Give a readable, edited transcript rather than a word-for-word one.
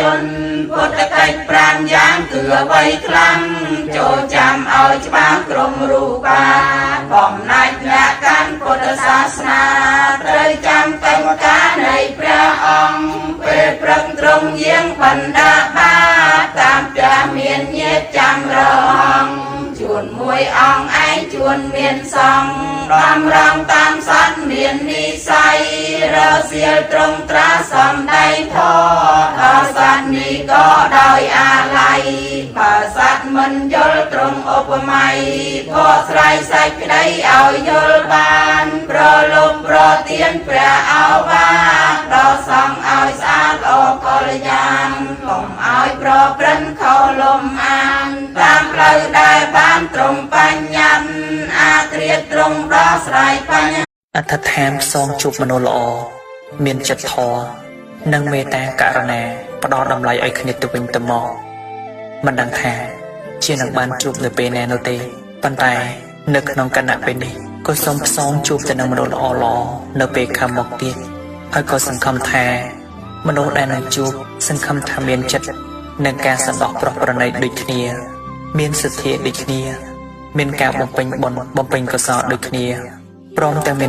ជនពុទ្ធកិច្ច5យ៉ាងគឺអ្វីខ្លាំងចូលចាំឲ្យច្បាស់ក្រុមរូបាបំណាច់អ្នកកាន់ពុទ្ធសាសនាត្រូវចាំកិច្ចការនៃព្រះអង្គពេលព្រឹកត្រង់យាងបណ្ដាបាតាមផ្ទះមានញាតិចាំរងជួនមួយអង្គឯងជួនមានសង្ឃដំរងតាមសត្វមាននិស័យរសៀលត្រង់ត្រាសំដែងធម៌ដល់សត្វនេះក៏ដោយអាល័យបើសត្វមិនយល់ត្រង់ឧបមាបកស្រាយសេចក្តីឲ្យយល់បានប្រលំប្រទានព្រះឱវាទដល់សង្ឃឲ្យស្អាតល្អកល្យាណកុំឲ្យប្រព្រឹត្តខុសលំអានតាមផ្លូវដែលបានត្រង់បញ្ញត្តិអាត្រៀតត្រង់ដោះស្រាយបញ្ហាអធិដ្ឋានផ្សងជួបមនុស្សល្អមានចិត្តធម៌និងមេត្តាករុណាផ្ដល់តម្លៃឲ្យគ្នាទៅវិញទៅមកមិនដឹងថាជានឹងបានជួបនៅពេលណានោះទេប៉ុន្តែនៅក្នុងគណៈពេលនេះក៏សូមផ្សងជួបទៅនឹងមនុស្សល្អៗនៅពេលខាងមុខទៀតហើយក៏សង្ឃឹមថាមនុស្សដែលនឹងជួបសង្ឃឹមថាមានចិត្តនិងការសន្តោសប្រោះប្រណីដូចគ្នាមានសទ្ធាដូចគ្នាមានការបំពេញបុណ្យបំពេញកុសលដូចគ្នាព្រមទាំងមាន